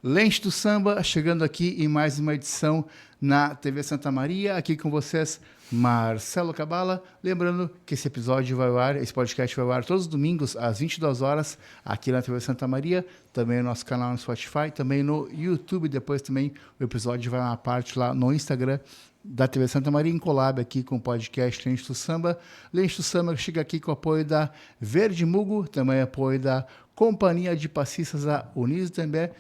Lente do Samba, chegando aqui em mais uma edição na TV Santa Maria. Aqui com vocês, Marcelo Cabala. Lembrando que esse episódio vai ao ar, esse podcast vai ao ar todos os domingos às 22 horas aqui na TV Santa Maria. Também no nosso canal no Spotify, também no YouTube. Depois também o episódio vai uma parte lá no Instagram da TV Santa Maria, em collab aqui com o podcast Lente do Samba. Lente do Samba chega aqui com o apoio da Verde Mugo, também apoio da Companhia de Passistas da Unidos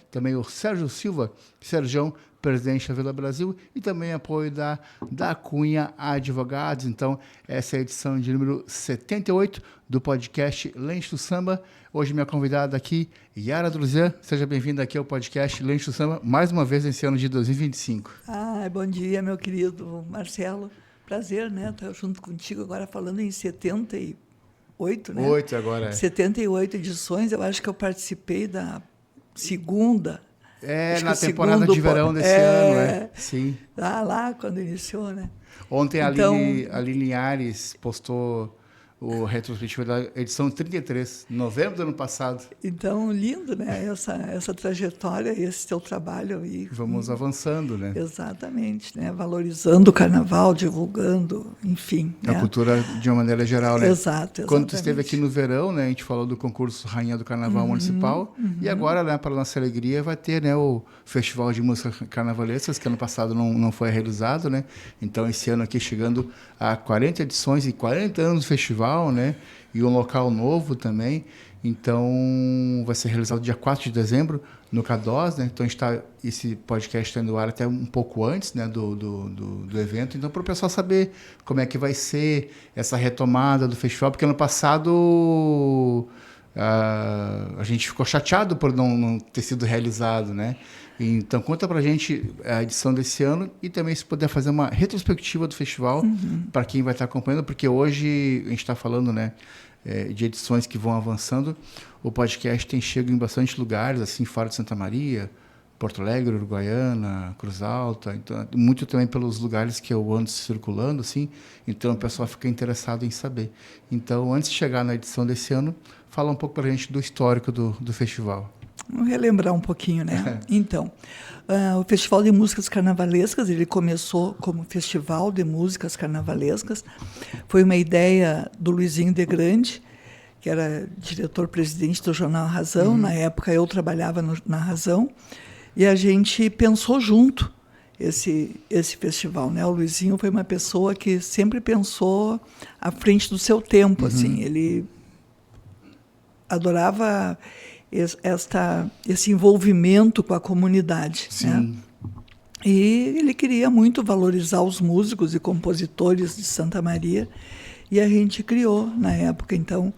também o Sérgio Silva, Sergião, presidente da Vila Brasil, e também apoio da Cunha Advogados. Então, essa é a edição de número 78 do podcast Lente do Samba. Hoje minha convidada aqui, Yara Druzian. Seja bem-vinda aqui ao podcast Lente do Samba, mais uma vez nesse ano de 2025. Bom dia, meu querido Marcelo. Prazer, né? Estar junto contigo agora falando em 78, né? 8 agora. 78 edições. Eu acho que eu participei da segunda. Na temporada de verão desse ano, né? Sim. Lá quando iniciou, né? Ontem a Aline Linhares postou o retrospectivo da edição 33, novembro do ano passado. Então, lindo, né? Essa trajetória, esse teu trabalho aí. Vamos avançando, né? Exatamente, né? Valorizando o carnaval, divulgando, enfim. A cultura de uma maneira geral, né? Exato. Quando tu esteve aqui no verão, né? A gente falou do concurso Rainha do Carnaval Municipal. E agora, né, para nossa alegria, vai ter, né, o Festival de Músicas Carnavalescas, que ano passado não foi realizado, né? Então, esse ano aqui chegando a 40 edições e 40 anos do festival, né? E um local novo também. Então, vai ser realizado dia 4 de dezembro no CADOS, né? Então, esse podcast está no ar até um pouco antes, né, do evento. Então, para o pessoal saber como é que vai ser essa retomada do festival, porque ano passado a gente ficou chateado por não ter sido realizado, né? Então, conta pra gente a edição desse ano e também se puder fazer uma retrospectiva do festival para quem vai estar acompanhando, porque hoje a gente está falando, né, de edições que vão avançando. O podcast tem chego em bastante lugares, assim, fora de Santa Maria, Porto Alegre, Uruguaiana, Cruz Alta, então, muito também pelos lugares que eu ando circulando, assim, então o pessoal fica interessado em saber. Então, antes de chegar na edição desse ano, fala um pouco pra gente do histórico do festival. Vamos relembrar um pouquinho, né? Então, o Festival de Músicas Carnavalescas, ele começou como Festival de Músicas Carnavalescas. Foi uma ideia do Luizinho de Grande, que era diretor-presidente do jornal Razão. Na época, eu trabalhava na Razão. E a gente pensou junto esse festival, né? O Luizinho foi uma pessoa que sempre pensou à frente do seu tempo, assim. Ele adorava esse envolvimento com a comunidade. Sim. Né? E ele queria muito valorizar os músicos e compositores de Santa Maria, e a gente criou, na época, então,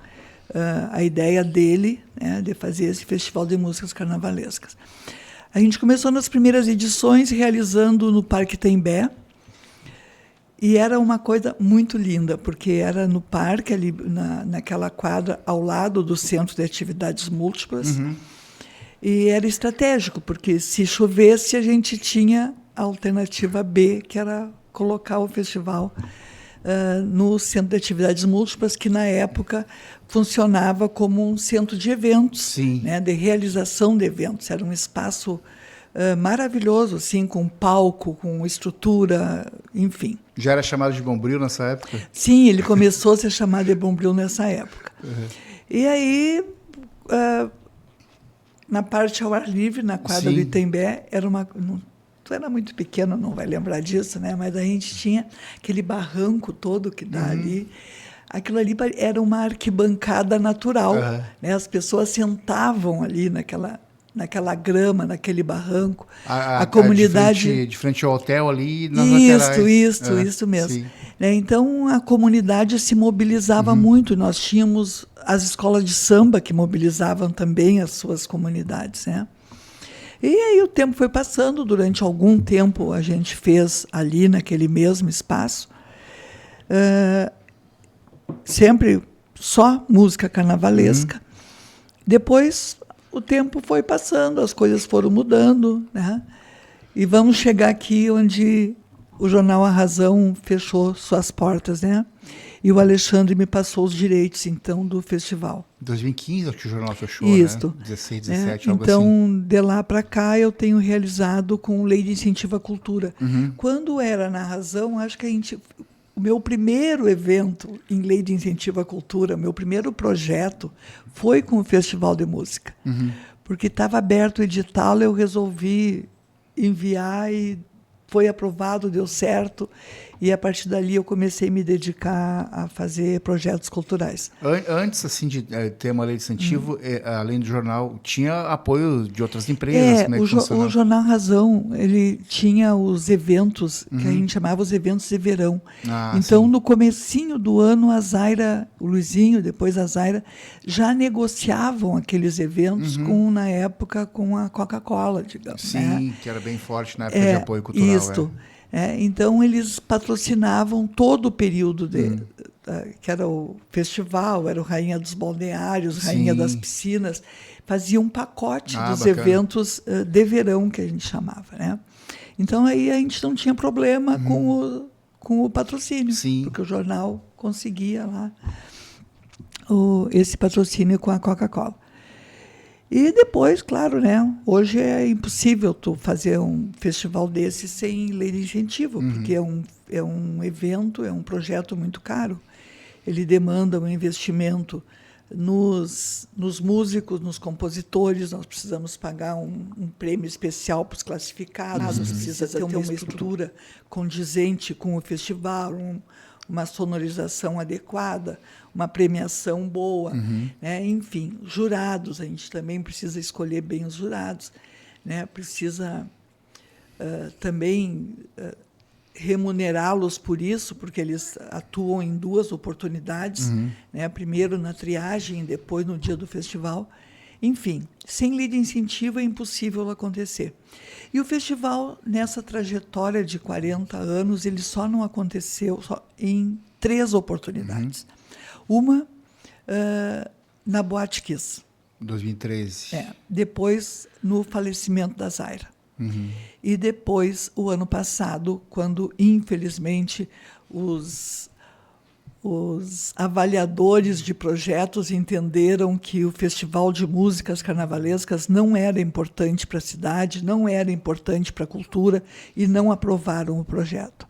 a ideia dele, né, de fazer esse Festival de Músicas Carnavalescas. A gente começou nas primeiras edições realizando no Parque Tembé, e era uma coisa muito linda, porque era no parque, ali naquela quadra, ao lado do Centro de Atividades Múltiplas. E era estratégico, porque se chovesse, a gente tinha a alternativa B, que era colocar o festival no Centro de Atividades Múltiplas, que, na época, funcionava como um centro de eventos, né, de realização de eventos. Era um espaço maravilhoso, assim, com palco, com estrutura, enfim. Já era chamado de Bombril nessa época? Sim, ele começou a ser chamado de Bombril nessa época. E aí, na parte ao ar livre, na quadra do Itembé, tu era muito pequeno, não vai lembrar disso, né? Mas a gente tinha aquele barranco todo que dá ali. Aquilo ali era uma arquibancada natural. Né? As pessoas sentavam ali naquela grama, naquele barranco. A comunidade... De frente ao hotel ali, nas laterais. Isso mesmo. Então, a comunidade se mobilizava muito. Nós tínhamos as escolas de samba que mobilizavam também as suas comunidades, né? E aí o tempo foi passando. Durante algum tempo a gente fez ali naquele mesmo espaço. Sempre só música carnavalesca. Depois... o tempo foi passando, as coisas foram mudando, né? E vamos chegar aqui onde o jornal A Razão fechou suas portas, né? E o Alexandre me passou os direitos, então, do festival. 2015, acho que o jornal fechou, Isto. né? 16, 17, algo então, assim. de lá para cá, eu tenho realizado com Lei de Incentivo à Cultura. Quando era na Razão, acho que o meu primeiro evento em Lei de Incentivo à Cultura, meu primeiro projeto, foi com o Festival de Música. Porque estava aberto o edital, eu resolvi enviar e foi aprovado, deu certo. E a partir dali eu comecei a me dedicar a fazer projetos culturais. Antes assim de ter uma lei de incentivo, além do jornal, tinha apoio de outras empresas? Como é que funcionava? O Jornal Razão, ele tinha os eventos, que a gente chamava os eventos de verão. Então, sim. no comecinho do ano, a Zaira, o Luizinho, depois a Zaira, já negociavam aqueles eventos na época, com a Coca-Cola, digamos. Sim, né? que era bem forte na época de apoio cultural. Isto. Então, eles patrocinavam todo o período que era o festival, era o Rainha dos Balneários, Rainha das Piscinas, fazia um pacote dos bacana. Eventos de verão, que a gente chamava. Né? Então, aí a gente não tinha problema com o patrocínio, porque o jornal conseguia lá esse patrocínio com a Coca-Cola. E depois, claro, né? Hoje é impossível tu fazer um festival desse sem lei de incentivo, porque é um evento, é um projeto muito caro. Ele demanda um investimento nos músicos, nos compositores. Nós precisamos pagar um prêmio especial para os classificados, precisa ter uma estrutura condizente com o festival, uma sonorização adequada, uma premiação boa, né? Enfim, jurados, a gente também precisa escolher bem os jurados, né? Precisa também remunerá-los por isso, porque eles atuam em duas oportunidades, né? Primeiro na triagem, depois no dia do festival. Enfim, sem lei de incentivo é impossível acontecer. E o festival, nessa trajetória de 40 anos, ele só não aconteceu em 3 oportunidades. Uma, na Boate Kiss. 2013. Depois, no falecimento da Zaira. E depois, o ano passado, quando, infelizmente, os avaliadores de projetos entenderam que o Festival de Músicas Carnavalescas não era importante para a cidade, não era importante para a cultura e não aprovaram o projeto.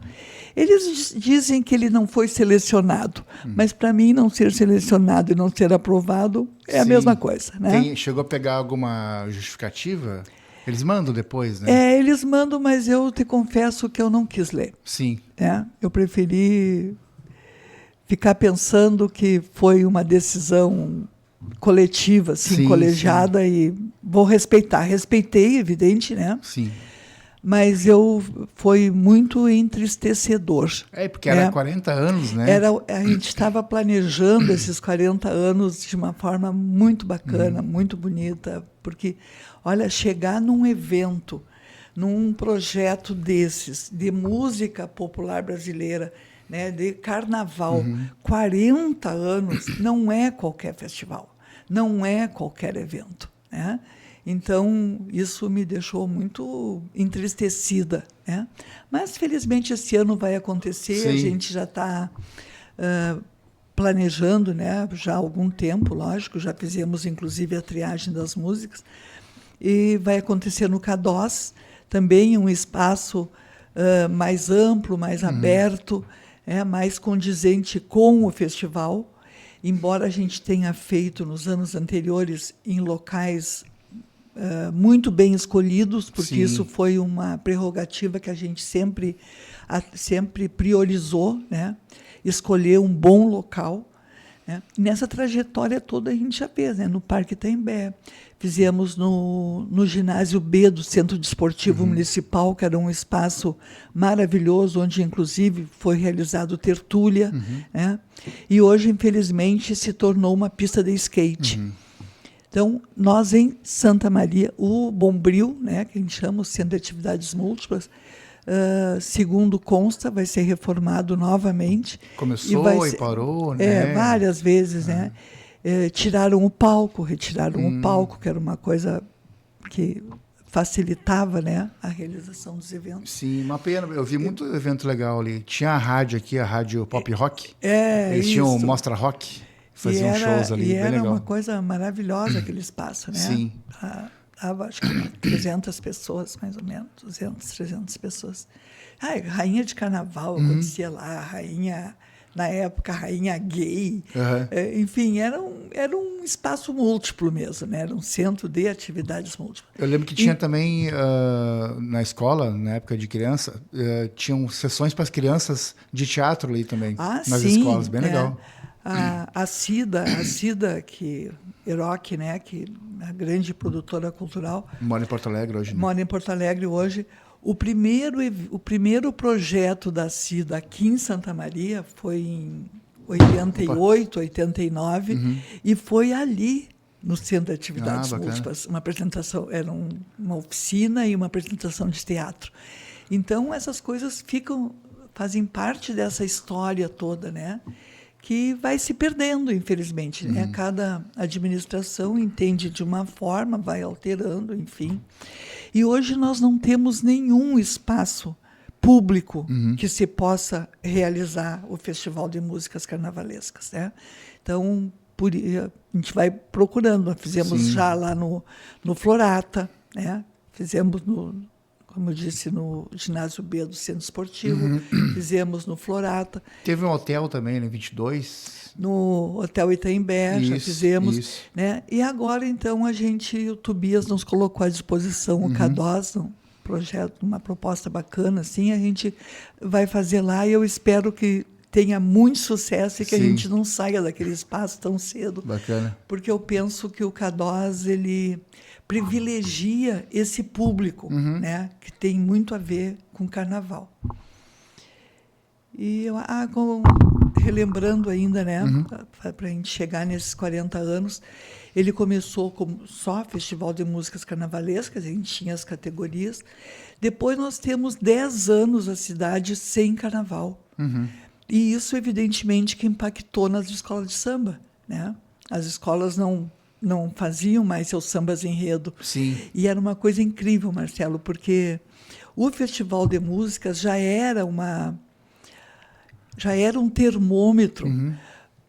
Eles dizem que ele não foi selecionado, mas para mim não ser selecionado e não ser aprovado é a mesma coisa. Né? Chegou a pegar alguma justificativa? Eles mandam depois, né? Eles mandam, mas eu te confesso que eu não quis ler. Sim. Eu preferi ficar pensando que foi uma decisão coletiva, assim, colegiada, e vou respeitar. Respeitei, evidente, né? Sim. Mas foi muito entristecedor. Porque era 40 anos, né? A gente estava planejando esses 40 anos de uma forma muito bacana, muito bonita, porque, olha, chegar num evento, num projeto desses, de música popular brasileira, né, de carnaval, 40 anos, não é qualquer festival, não é qualquer evento. Né? Então, isso me deixou muito entristecida. Né? Mas, felizmente, esse ano vai acontecer, a gente já está planejando, né, já há algum tempo, lógico, já fizemos, inclusive, a triagem das músicas, e vai acontecer no CADOS, também um espaço mais amplo, mais aberto, mais condizente com o festival, embora a gente tenha feito nos anos anteriores em locais muito bem escolhidos, porque isso foi uma prerrogativa que a gente sempre priorizou, né? Escolher um bom local. Né? Nessa trajetória toda a gente já fez, né? No Parque Itaimbé, fizemos no ginásio B do Centro Desportivo Municipal, que era um espaço maravilhoso, onde inclusive foi realizado tertúlia, né? E hoje, infelizmente, se tornou uma pista de skate. Então, nós em Santa Maria, o Bombril, né, que a gente chama o Centro de Atividades Múltiplas, segundo consta, vai ser reformado novamente. Começou e parou, né? Várias vezes, né? Tiraram o palco, retiraram o palco, que era uma coisa que facilitava, né, a realização dos eventos. Sim, uma pena. Eu vi muito evento legal ali. Tinha a rádio aqui, a rádio Pop Rock. Eles Isso. tinham Mostra Rock, faziam shows ali, bem era legal. uma coisa maravilhosa aquele espaço, né? Sim. Dava, acho que 300 pessoas, mais ou menos, 200, 300 pessoas. Rainha de carnaval acontecia lá, na época, rainha gay. Enfim, era um espaço múltiplo mesmo, né? Era um centro de atividades múltiplas. Eu lembro que tinha também, na escola, na época de criança, tinham sessões para as crianças de teatro ali também, nas escolas, bem legal. A Cida Eroc, né, que é a grande produtora cultural. Mora em Porto Alegre hoje. Né? Mora em Porto Alegre hoje. O primeiro projeto da Cida aqui em Santa Maria foi em 88, 89, e foi ali no Centro de Atividades Múltiplas. Uma apresentação, era uma oficina e uma apresentação de teatro. Então, essas coisas fazem parte dessa história toda, né? Que vai se perdendo, infelizmente. Né? Cada administração entende de uma forma, vai alterando, enfim. E hoje nós não temos nenhum espaço público que se possa realizar o Festival de Músicas Carnavalescas. Né? Então, a gente vai procurando. Nós fizemos já lá no Florata, né? Fizemos como eu disse, no Ginásio B do Centro Esportivo, fizemos no Florata. Teve um hotel também, né, 22? No Hotel Itaimbé, já fizemos. Isso. Né? E agora, então, o Tobias nos colocou à disposição o CADOS, um projeto, uma proposta bacana, assim, a gente vai fazer lá e eu espero que tenha muito sucesso e que a gente não saia daquele espaço tão cedo. Bacana. Porque eu penso que o CADOS, ele privilegia esse público, né, que tem muito a ver com carnaval. E relembrando ainda, né, para a gente chegar nesses 40 anos, ele começou como só Festival de Músicas Carnavalescas, a gente tinha as categorias. Depois nós temos 10 anos a cidade sem carnaval. E isso, evidentemente, que impactou nas escolas de samba, né? As escolas não faziam mais seus sambas enredo. Sim. E era uma coisa incrível, Marcelo, porque o Festival de Músicas já era um termômetro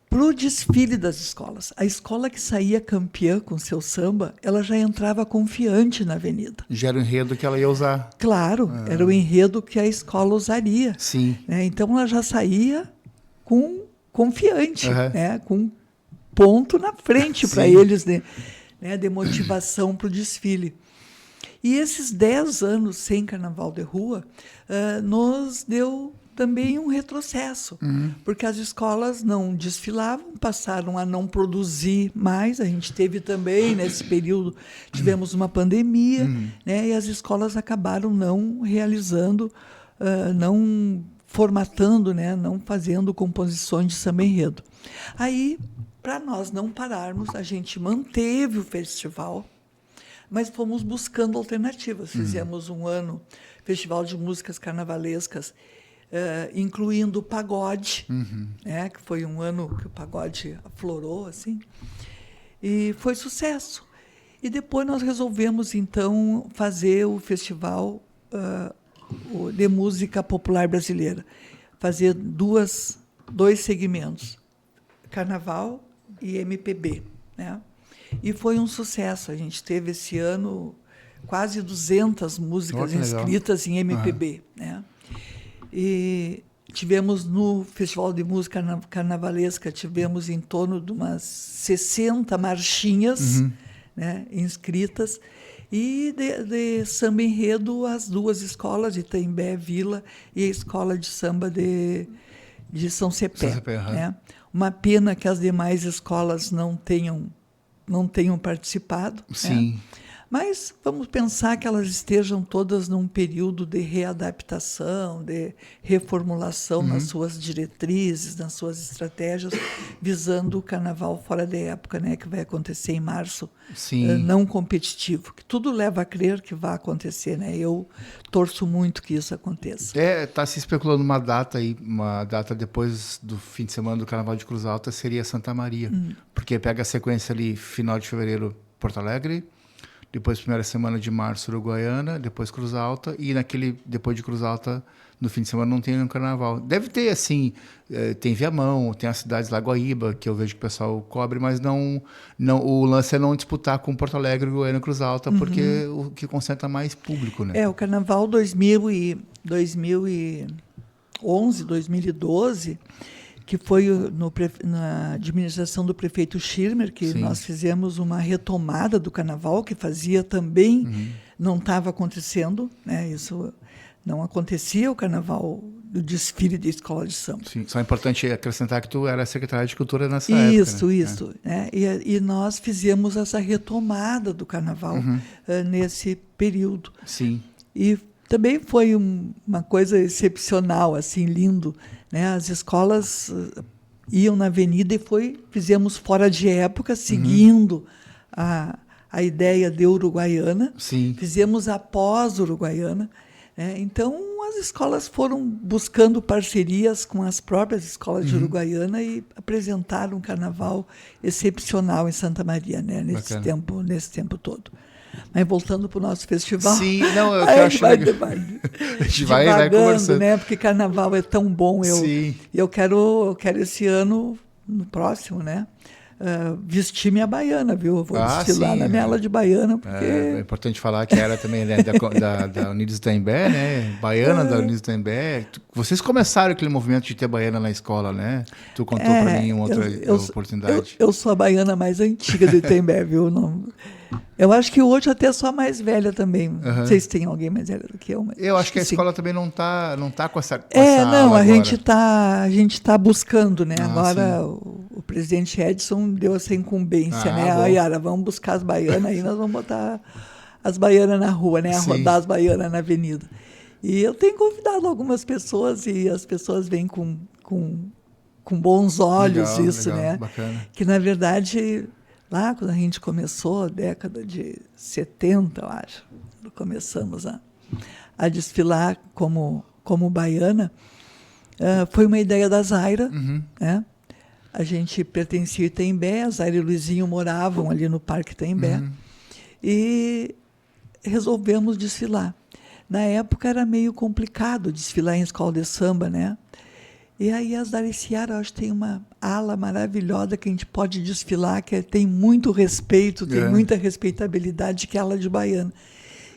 para o desfile das escolas. A escola que saía campeã com seu samba, ela já entrava confiante na avenida. Já era o enredo que ela ia usar. Claro, era o enredo que a escola usaria. Sim. Né? Então, ela já saía confiante, né? Com ponto na frente para eles, né, de motivação para o desfile. E esses 10 anos sem carnaval de rua nos deu também um retrocesso, porque as escolas não desfilavam, passaram a não produzir mais. A gente teve também, nesse período, tivemos uma pandemia, né, e as escolas acabaram não realizando, não formatando, né, não fazendo composições de samba enredo. Aí, para nós não pararmos, a gente manteve o festival, mas fomos buscando alternativas. Fizemos um ano Festival de Músicas Carnavalescas, incluindo o pagode, né, que foi um ano que o pagode aflorou, assim, e foi sucesso. E depois nós resolvemos, então, fazer o Festival de Música Popular Brasileira, fazer dois segmentos, Carnaval e MPB, né? E foi um sucesso. A gente teve esse ano quase 200 músicas inscritas em MPB, né? E tivemos no Festival de Música Carnavalesca, tivemos em torno de umas 60 marchinhas, né, inscritas, e de samba enredo as duas escolas, de Itaimbé Vila e a escola de samba de São Cepé. Né? Uma pena que as demais escolas não tenham participado. Sim. Né? Mas vamos pensar que elas estejam todas num período de readaptação, de reformulação nas suas diretrizes, nas suas estratégias, visando o carnaval fora de época, né, que vai acontecer em março, não competitivo, que tudo leva a crer que vai acontecer, né? Eu torço muito que isso aconteça. Está se especulando uma data depois do fim de semana do Carnaval de Cruz Alta seria Santa Maria, porque pega a sequência ali, final de fevereiro, Porto Alegre, depois primeira semana de março, Uruguaiana, depois Cruz Alta, e depois de Cruz Alta, no fim de semana não tem um carnaval. Deve ter, assim, tem Viamão, tem as cidades lá, Guaíba, que eu vejo que o pessoal cobre, mas não, o lance é não disputar com Porto Alegre, Uruguaiana e Cruz Alta, porque o que concentra mais público, né? O Carnaval 2011, 2012, que foi na administração do prefeito Schirmer, que Sim. nós fizemos uma retomada do Carnaval, que fazia também, não estava acontecendo, né? Isso não acontecia, o Carnaval do desfile de escola de samba. Sim, só é importante acrescentar que tu era secretária de Cultura nessa época. Né? Isso. Né? E nós fizemos essa retomada do Carnaval nesse período. Sim. E também foi uma coisa excepcional, assim, lindo. Né? As escolas iam na avenida e fizemos fora de época, seguindo a ideia de Uruguaiana. Sim. Fizemos após Uruguaiana. Então, as escolas foram buscando parcerias com as próprias escolas de Uruguaiana e apresentaram um carnaval excepcional em Santa Maria, né, nesse tempo todo. Mas voltando para o nosso festival, sim, não, eu acho a gente vai conversando, né? Porque carnaval é tão bom. Eu quero esse ano, no próximo, né? Vestir minha baiana, viu? Eu vou desfilar na minha ala de baiana. Porque... É importante falar que era também, né, da Unidos Itambé, né? Baiana da Unidos Itambé. Vocês começaram aquele movimento de ter baiana na escola, né? Tu contou para mim uma outra oportunidade. Eu sou a baiana mais antiga do Itambé, viu? Eu acho que hoje até sou a mais velha também. Não sei se tem alguém mais velha do que eu. Mas eu acho que a escola também não tá com essa não, a gente tá buscando, né? Agora o presidente Edson deu essa incumbência, né? Yara, vamos buscar as baianas aí, nós vamos botar as baianas na rua, né? Rodar as baianas na avenida. E eu tenho convidado algumas pessoas e as pessoas vêm com bons olhos isso, né? Bacana. Que, na verdade, lá quando a gente começou, década de 70, eu acho, começamos a desfilar como baiana, foi uma ideia da Zaira, né? A gente pertencia ao Itambé, a Zaira e o Luizinho moravam ali no Parque Itambé, e resolvemos desfilar. Na época era meio complicado desfilar em escola de samba, né? E aí a Zaira e Ciara, acho que tem uma ala maravilhosa que a gente pode desfilar, que tem muito respeito, tem muita respeitabilidade, que é a ala de baiana.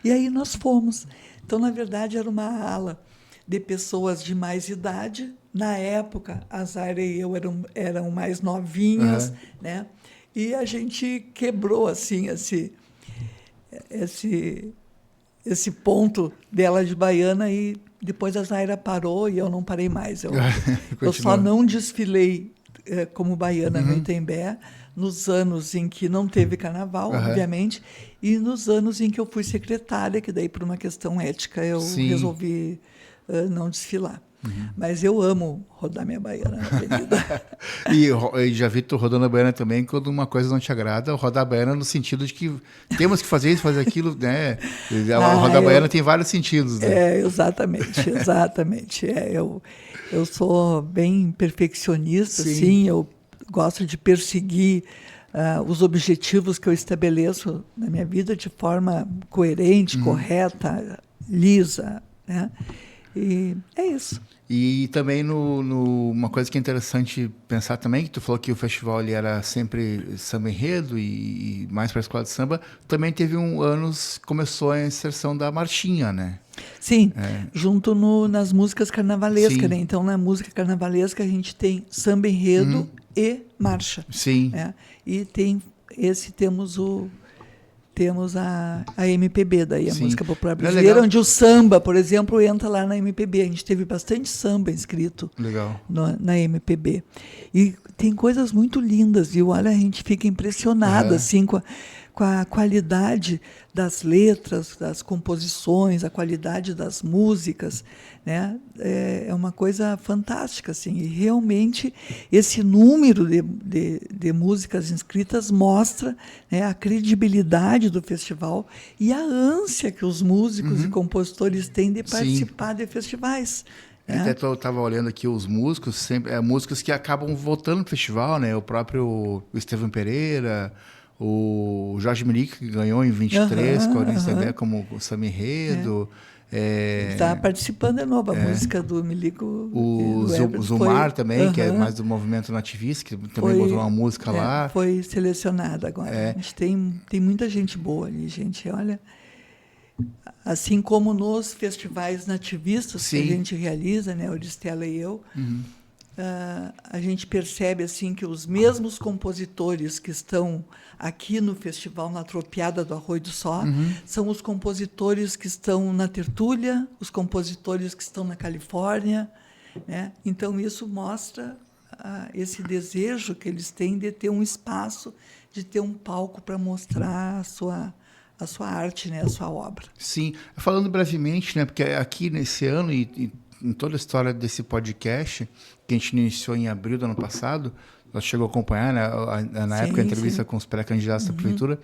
E aí nós fomos. Então, na verdade, era uma ala de pessoas de mais idade. Na época, a Zaira e eu eram mais novinhas, né? E a gente quebrou, assim, esse ponto dela de baiana, e depois a Zaira parou e eu não parei mais. Eu só não desfilei como baiana no Itambé nos anos em que não teve carnaval, obviamente, e nos anos em que eu fui secretária, que daí, por uma questão ética, eu resolvi não desfilar. Mas eu amo rodar minha baiana na avenida. E já vi tu rodando a baiana também, quando uma coisa não te agrada, rodar a baiana no sentido de que temos que fazer isso, fazer aquilo, né? Rodar a baiana tem vários sentidos, né? Exatamente. Eu sou bem perfeccionista, sim, eu gosto de perseguir os objetivos que eu estabeleço na minha vida de forma coerente, correta, lisa, né? E é isso. E também uma coisa que é interessante pensar também, que tu falou que o festival ele era sempre samba enredo e mais para a escola de samba, também teve começou a inserção da marchinha, né? Sim, junto nas músicas carnavalescas, né? Então, na música carnavalesca a gente tem samba enredo e marcha. Sim. Né? E temos a MPB, daí a música popular brasileira, onde o samba, por exemplo, entra lá na MPB. A gente teve bastante samba inscrito na MPB. E tem coisas muito lindas, viu? Olha, a gente fica impressionada assim, com a qualidade das letras, das composições, a qualidade das músicas, né? É uma coisa fantástica, assim. E realmente esse número de músicas inscritas mostra, né, a credibilidade do festival e a ânsia que os músicos e compositores têm de participar de festivais. Até eu estava olhando aqui os músicos, sempre músicos que acabam voltando no festival, né? O próprio Estevam Pereira, o Jorge Meric, que ganhou em 23, com a Eunice Tebé como o Samba Enredo. Está participando de novo, a música do Milico. O Zumar também, que é mais do movimento nativista, que também botou uma música lá. Foi selecionada agora. A gente tem muita gente boa ali, gente. Olha, assim como nos festivais nativistas que a gente realiza, né, o de Stella e eu, a gente percebe assim que os mesmos compositores que estão aqui no festival na Tropiada do Arroio do Só são os compositores que estão na Tertúlia, os compositores que estão na Califórnia, né? Então isso mostra esse desejo que eles têm de ter um espaço, de ter um palco para mostrar a sua arte, né, a sua obra. Sim, falando brevemente, né, porque aqui nesse ano e em toda a história desse podcast, que a gente iniciou em abril do ano passado, nós chegou a acompanhar, né, na época, a entrevista com os pré-candidatos da prefeitura.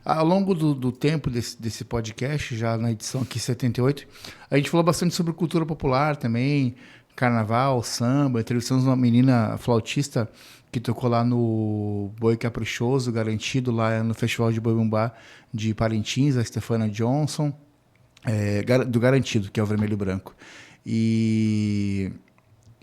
Ao longo do tempo desse podcast, já na edição aqui 78, a gente falou bastante sobre cultura popular também, carnaval, samba. Entrevistamos uma menina flautista que tocou lá no Boi Caprichoso, garantido lá no Festival de Boi Bumbá de Parintins, a Stefana Johnson, do Garantido, que é o Vermelho e Branco.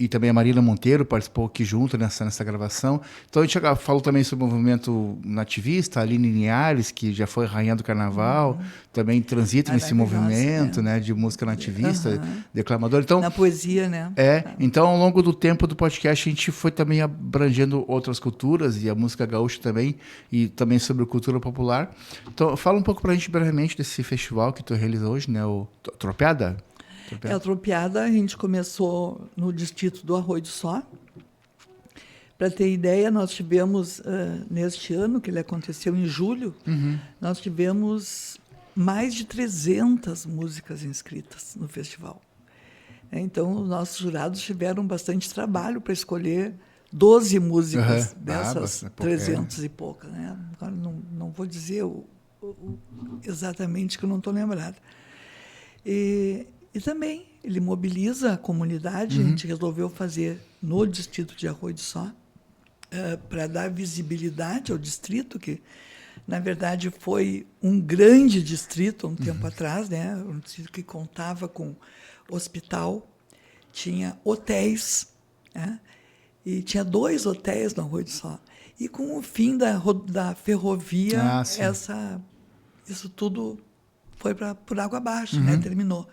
E também a Marina Monteiro participou aqui junto nessa gravação. Então a gente falou também sobre o movimento nativista, a Aline Linhares, que já foi rainha do carnaval, também transita nesse movimento, né, de música nativista, declamador. Então, na poesia, né? Então ao longo do tempo do podcast a gente foi também abrangendo outras culturas e a música gaúcha também, e também sobre cultura popular. Então fala um pouco pra gente brevemente desse festival que tu realiza hoje, né, o Tropiada? A Tropiada a gente começou no distrito do Arroio do Só. Para ter ideia, nós tivemos, neste ano, que ele aconteceu em julho, nós tivemos mais de 300 músicas inscritas no festival. Então, os nossos jurados tiveram bastante trabalho para escolher 12 músicas dessas 300 e poucas. Né? Agora, não vou dizer exatamente, que eu não estou lembrada. E também ele mobiliza a comunidade. A gente resolveu fazer no distrito de Arroio do Só, para dar visibilidade ao distrito, que, na verdade, foi um grande distrito há um tempo atrás, né? Um distrito que contava com hospital, tinha hotéis, né? E tinha 2 hotéis no Arroio do Só. E com o fim da ferrovia, isso tudo foi por água abaixo, né? Terminou.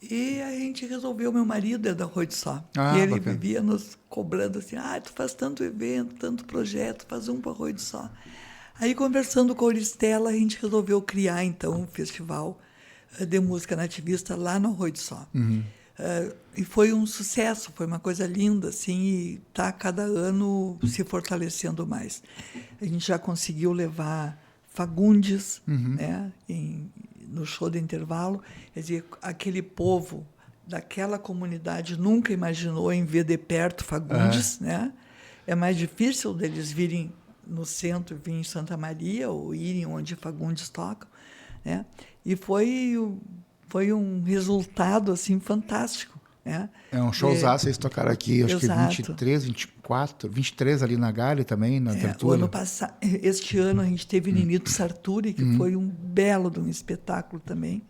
E a gente resolveu, meu marido é da Arroio do Só. E ele vivia nos cobrando assim, tu faz tanto evento, tanto projeto, faz um para Arroio do Só. Aí, conversando com a Auristela, a gente resolveu criar, então, um festival de música nativista lá no Arroio do Só. E foi um sucesso, foi uma coisa linda, assim, e está cada ano se fortalecendo mais. A gente já conseguiu levar Fagundes, né, no show de intervalo. Quer dizer, aquele povo daquela comunidade nunca imaginou em ver de perto Fagundes, né? É mais difícil deles virem no centro, vir em Santa Maria, ou irem onde Fagundes tocam, né? E foi um resultado assim fantástico, né? É um showzaço, vocês tocaram aqui, acho que 23, 24, 23 ali na Galha também, na Tertúlia. Este ano a gente teve Ninito Sarturi, que foi um belo de um espetáculo também.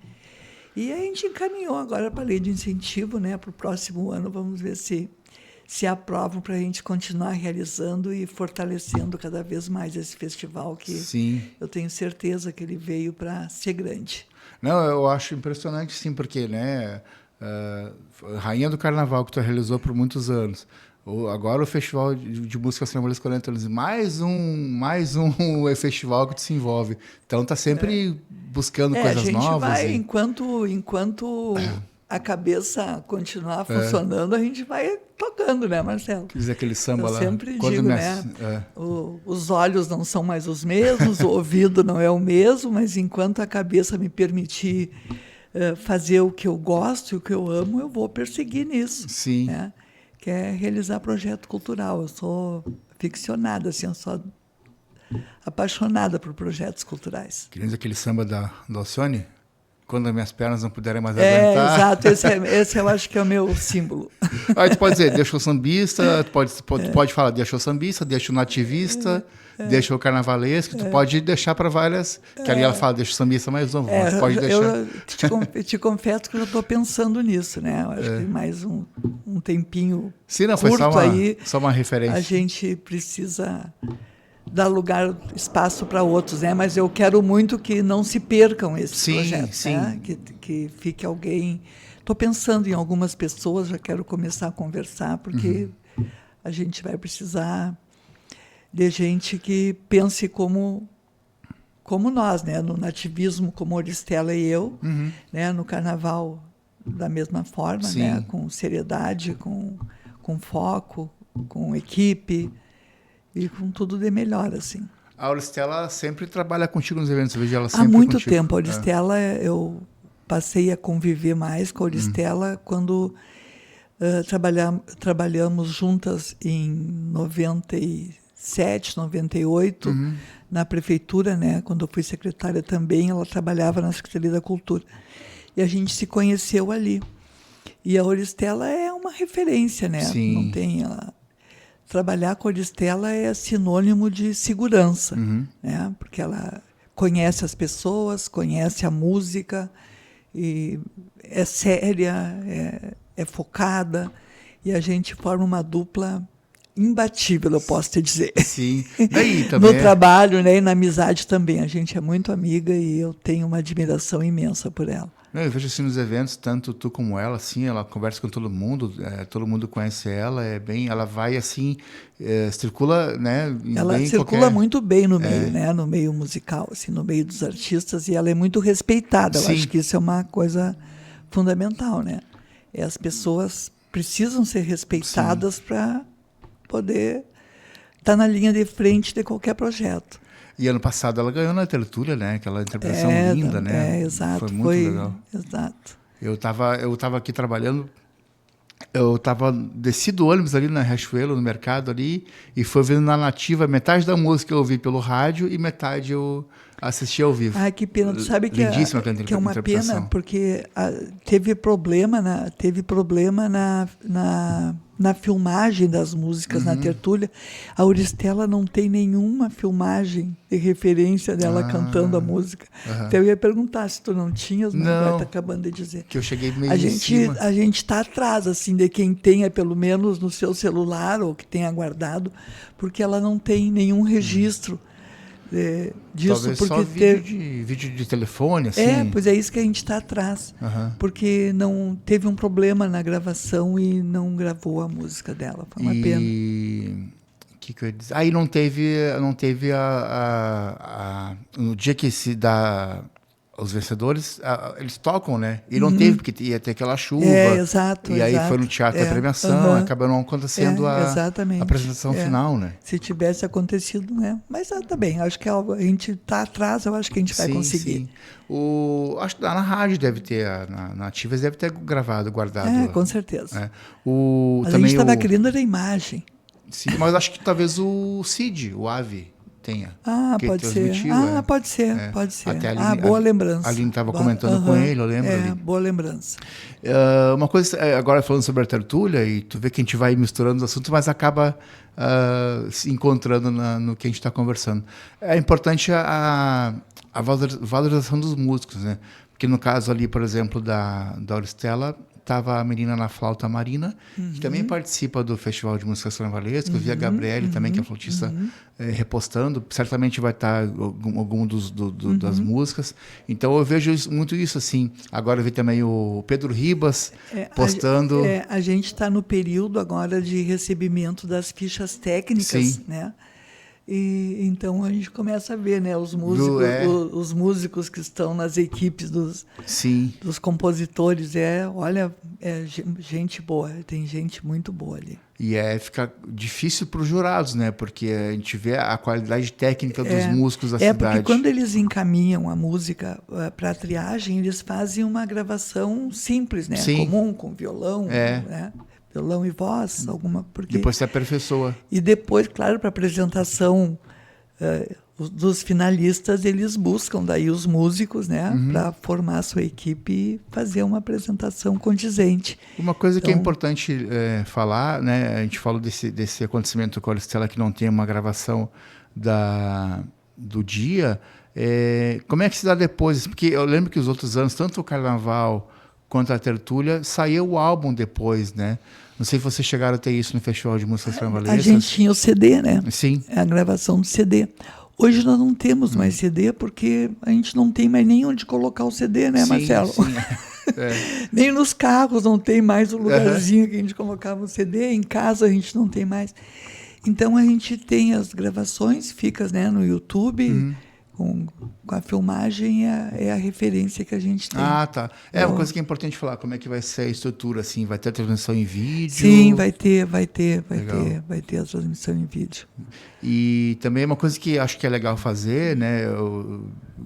E a gente encaminhou agora para a lei de incentivo, né? Para o próximo ano, vamos ver se aprovam para a gente continuar realizando e fortalecendo cada vez mais esse festival, que eu tenho certeza que ele veio para ser grande. Não, eu acho impressionante, sim, porque, né, Rainha do Carnaval, que tu realizou por muitos anos, agora o Festival de Música Sonora 40 anos, mais um festival que tu se envolve. Então tá sempre buscando coisas novas. A gente vai, enquanto a cabeça continuar funcionando, a gente vai tocando, né, Marcelo? Quer dizer, aquele samba eu lá. Eu sempre digo, né? Os olhos não são mais os mesmos, o ouvido não é o mesmo, mas enquanto a cabeça me permitir fazer o que eu gosto e o que eu amo, eu vou perseguir nisso. Sim. Né? Que é realizar projeto cultural. Eu sou ficcionada, assim, eu sou apaixonada por projetos culturais. Querendo aquele samba da Alcione? Quando as minhas pernas não puderem mais aguentar. Exato, esse eu acho que é o meu símbolo. Aí tu pode dizer, deixa o sambista, tu pode falar, deixa o sambista, deixa o nativista, deixa o carnavalesco, tu pode deixar para várias, que ali ela fala, deixa o sambista mais novo, mas pode deixar. Eu te confesso que eu já estou pensando nisso, né? Eu acho que mais um tempinho Sim, não, curto foi só uma referência. A gente precisa dar lugar, espaço para outros, né? Mas eu quero muito que não se percam esses projetos, né? Que fique alguém... Estou pensando em algumas pessoas, já quero começar a conversar, porque a gente vai precisar de gente que pense como nós, né? No nativismo, como Oristela e eu, né? No carnaval da mesma forma, né? Com seriedade, com foco, com equipe, e com tudo de melhor, assim. A Auristela sempre trabalha contigo nos eventos, eu vejo ela sempre há muito contigo. tempo. A Auristela, eu passei a conviver mais com a Auristela quando trabalhamos juntas em 97, 98, na prefeitura, né? Quando eu fui secretária também, ela trabalhava na Secretaria da Cultura. E a gente se conheceu ali. E a Auristela é uma referência, né? Sim. Não tem... Trabalhar com a Auristela é sinônimo de segurança, né? Porque ela conhece as pessoas, conhece a música, e é séria, é focada, e a gente forma uma dupla imbatível, eu posso te dizer. Sim. Daí também no trabalho, né, e na amizade também. A gente é muito amiga e eu tenho uma admiração imensa por ela. Eu vejo assim nos eventos, tanto tu como ela, assim, ela conversa com todo mundo conhece ela, ela vai assim, circula, né? Ela circula muito bem no meio, né? No meio musical, assim, no meio dos artistas, e ela é muito respeitada. Eu acho que isso é uma coisa fundamental, né? As pessoas precisam ser respeitadas para poder estar na linha de frente de qualquer projeto. E ano passado ela ganhou na tertúlia, né? Aquela interpretação linda, né? Exato. Foi muito legal. Exato. Eu tava aqui trabalhando, desci do ônibus ali na Riachuelo, no mercado ali, e fui vendo na Nativa, metade da música eu ouvi pelo rádio e metade eu assisti ao vivo. Ai, que pena. Tu sabe que é uma pena, porque teve problema na filmagem das músicas na tertúlia. A Auristela não tem nenhuma filmagem de referência dela cantando a música. Então eu ia perguntar se tu não tinhas, mas agora tá acabando de dizer. Que eu cheguei meio em cima. A gente está atrás, assim, de quem tenha, pelo menos no seu celular, ou que tenha guardado, porque ela não tem nenhum registro disso. Talvez porque só vídeo de telefone, assim. Pois é isso que a gente está atrás. Porque não teve um problema na gravação e não gravou a música dela. Foi uma pena. Que eu ia dizer? Aí não teve no dia que se dá os vencedores, eles tocam, né? E não teve, porque ia ter aquela chuva. Exato. E aí foi no teatro a premiação, acabou não acontecendo a apresentação final, né? Se tivesse acontecido, né? Mas tá bem, acho que a gente está atrás, eu acho que a gente vai conseguir. Sim. Acho que na rádio deve ter, na Nativas deve ter guardado. Com certeza. A gente estava querendo a imagem. Sim, mas acho que talvez o Cid, o Ave, tenha. Pode ser. Pode ser. Até boa lembrança. A Aline estava comentando com ele, eu lembro. Boa lembrança. Uma coisa, agora falando sobre a tertúlia, e tu vê que a gente vai misturando os assuntos, mas acaba se encontrando no que a gente está conversando. É importante a valorização dos músicos, né? Porque no caso ali, por exemplo, da Auristela, estava a menina na flauta Marina, que também participa do Festival de Músicas Carnavalescas. Eu vi a Gabriele também, que é flautista, repostando. Certamente vai estar algum das músicas. Então eu vejo muito isso, assim. Agora eu vi também o Pedro Ribas postando. A gente está no período agora de recebimento das fichas técnicas, né? E então a gente começa a ver, né, os músicos que estão nas equipes dos compositores. Gente boa, tem gente muito boa ali. E fica difícil para os jurados, né? Porque a gente vê a qualidade técnica dos músicos da cidade. Porque quando eles encaminham a música para a triagem, eles fazem uma gravação simples, né? Comum, com violão, né? Violão e voz, alguma... Depois se aperfeiçoa. E depois, claro, para apresentação dos finalistas, eles buscam daí os músicos, né, para formar a sua equipe e fazer uma apresentação condizente. Uma coisa que é importante falar, né, a gente falou desse acontecimento com a Oristela que não tem uma gravação do dia, como é que se dá depois? Porque eu lembro que os outros anos, tanto o Carnaval quanto a Tertúlia, saiu o álbum depois, né? Não sei se vocês chegaram a ter isso no Festival de Músicas Carnavalescas. A gente tinha o CD, né? Sim. A gravação do CD. Hoje nós não temos mais CD porque a gente não tem mais nem onde colocar o CD, né, Marcelo? Sim. Nem nos carros não tem mais o lugarzinho que a gente colocava o CD. Em casa a gente não tem mais. Então a gente tem as gravações, fica, né, no YouTube, com a filmagem, é a referência que a gente tem. Ah, tá. Uma coisa que é importante falar, como é que vai ser a estrutura, assim, vai ter a transmissão em vídeo? Sim, vai ter a transmissão em vídeo. E também uma coisa que acho que é legal fazer, né,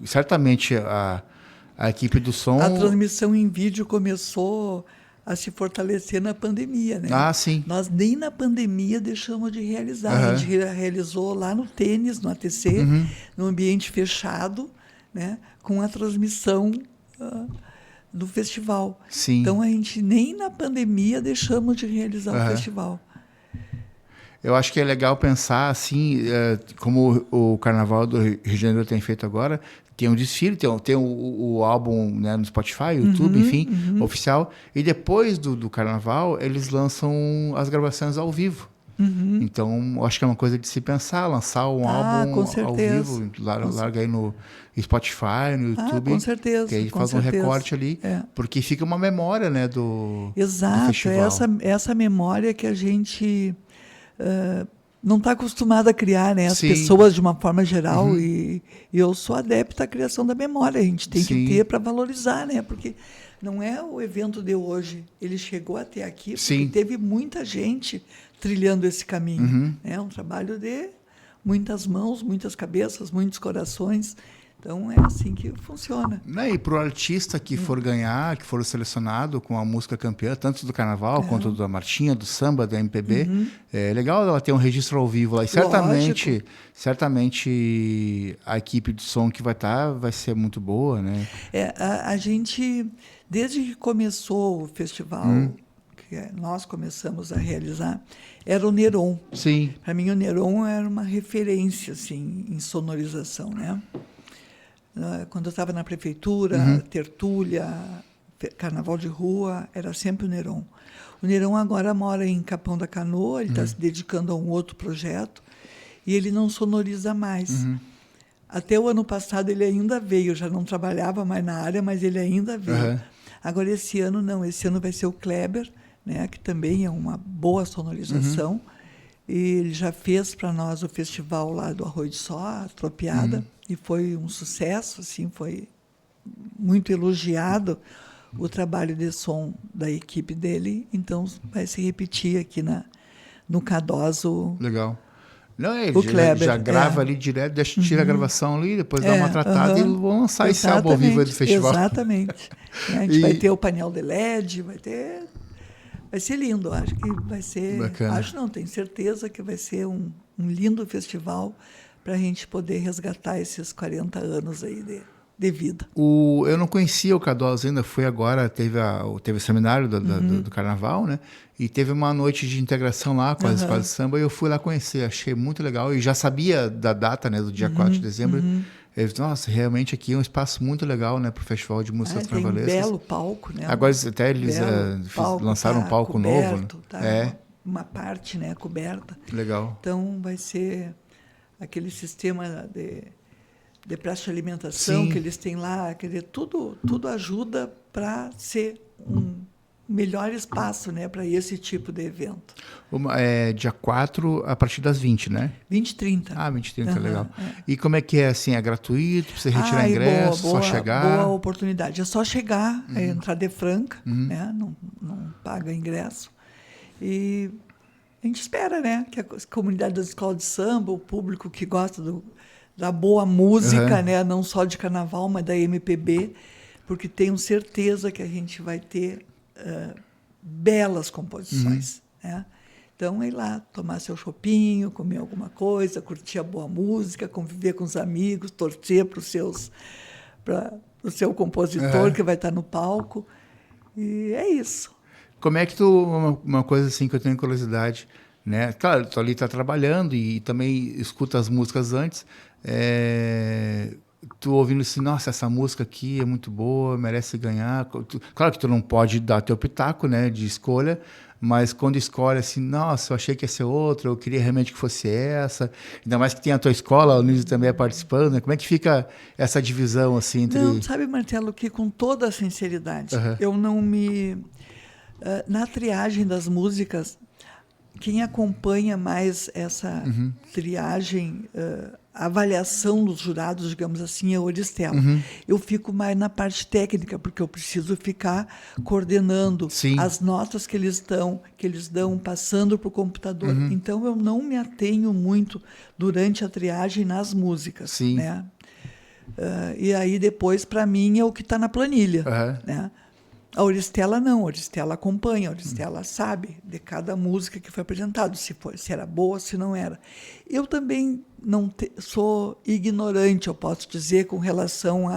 certamente a equipe do som... A transmissão em vídeo começou a se fortalecer na pandemia, né? Ah, sim. Nós nem na pandemia deixamos de realizar. A gente realizou lá no Tênis, no ATC, num ambiente fechado, né? Com a transmissão do festival. Sim. Então, a gente nem na pandemia deixamos de realizar o festival. Eu acho que é legal pensar, assim, como o Carnaval do Rio de Janeiro tem feito agora, tem um desfile, tem o álbum, né, no Spotify, YouTube, enfim, oficial. E depois do Carnaval, eles lançam as gravações ao vivo. Então, eu acho que é uma coisa de se pensar, lançar um álbum ao vivo, larga aí no Spotify, no YouTube. Com certeza. Que aí faz um recorte ali, porque fica uma memória, né, do festival. Essa memória que a gente... não está acostumada a criar, né? As Sim. pessoas de uma forma geral, e eu sou adepta à criação da memória. A gente tem que ter para valorizar, né? Porque não é o evento de hoje. Ele chegou até aqui porque teve muita gente trilhando esse caminho. É um trabalho de muitas mãos, muitas cabeças, muitos corações. Então, é assim que funciona. E para o artista que for ganhar, que for selecionado com a música campeã, tanto do Carnaval quanto da Marchinha, do samba, da MPB, é legal ela ter um registro ao vivo lá. E certamente a equipe de som que vai estar vai ser muito boa, né? A gente, desde que começou o festival, que nós começamos a realizar, era o Neron. Sim. Para mim, o Neron era uma referência assim, em sonorização, né? Quando eu estava na prefeitura, Tertúlia, Carnaval de Rua, era sempre o Neron. O Neron agora mora em Capão da Canoa, ele está se dedicando a um outro projeto, e ele não sonoriza mais. Até o ano passado ele ainda veio, já não trabalhava mais na área, mas ele ainda veio. Agora esse ano não, esse ano vai ser o Kleber, né, que também é uma boa sonorização, e ele já fez para nós o festival lá do Arroio de Só, a Tropiada, e foi um sucesso, assim, foi muito elogiado o trabalho de som da equipe dele, então vai se repetir aqui no Cadoso. Legal. Não, ele o Kleber, já grava ali direto, tira a gravação ali, depois dá uma tratada e vão lançar esse álbum ao vivo aí do festival. Exatamente. A gente vai ter o painel de LED, vai ser lindo, acho que vai ser... Bacana. Tenho certeza que vai ser um lindo festival para a gente poder resgatar esses 40 anos aí de vida. Eu não conhecia o Cadoso ainda, fui agora, teve o seminário do Carnaval, né? E teve uma noite de integração lá com as escolas de samba, e eu fui lá conhecer, achei muito legal, e já sabia da data, né, do dia 4 de dezembro. Eu disse, nossa, realmente aqui é um espaço muito legal, né, para o Festival de Músicas Carnavalescas. Tem um belo palco, né? Agora até eles lançaram um palco coberto, novo. Né? Uma parte, né, coberta. Legal. Então vai ser aquele sistema de praça de alimentação que eles têm lá, quer dizer, tudo ajuda para ser um melhor espaço, né, para esse tipo de evento. Dia 4, a partir das 20, né? 20 e 30. 20 e 30, legal. E como é que é, assim, é gratuito? Precisa retirar ingresso, só chegar? Boa oportunidade. É só chegar, é entrada franca, né? Não paga ingresso. E a gente espera, né, que a comunidade das escolas de samba, o público que gosta da boa música, né, não só de carnaval, mas da MPB, porque tenho certeza que a gente vai ter belas composições, né? Então, ir lá tomar seu chopinho, comer alguma coisa, curtir a boa música, conviver com os amigos, torcer para o seu compositor que vai estar no palco. E é isso. Como é que uma coisa assim que eu tenho curiosidade, né? Claro, tu ali tá trabalhando e também escuta as músicas antes, tu ouvindo assim, nossa, essa música aqui é muito boa, merece ganhar. Claro que tu não pode dar teu pitaco, né, de escolha, mas quando escolhe assim, nossa, eu achei que ia ser outra, eu queria realmente que fosse essa. Ainda mais que tem a tua escola, o Nilson também é participando, né? Como é que fica essa divisão assim entre... Não, sabe, Marcelo, que com toda a sinceridade, eu não me... na triagem das músicas, quem acompanha mais essa triagem, avaliação dos jurados, digamos assim, é o Oristela. Eu fico mais na parte técnica, porque eu preciso ficar coordenando as notas que eles dão, passando para o computador. Então, eu não me atenho muito durante a triagem nas músicas. Né? E aí, depois, para mim, é o que está na planilha. Né? A Oristela não, a Oristela acompanha, a Oristela sabe de cada música que foi apresentada, se era boa, se não era. Eu também sou ignorante, eu posso dizer, com relação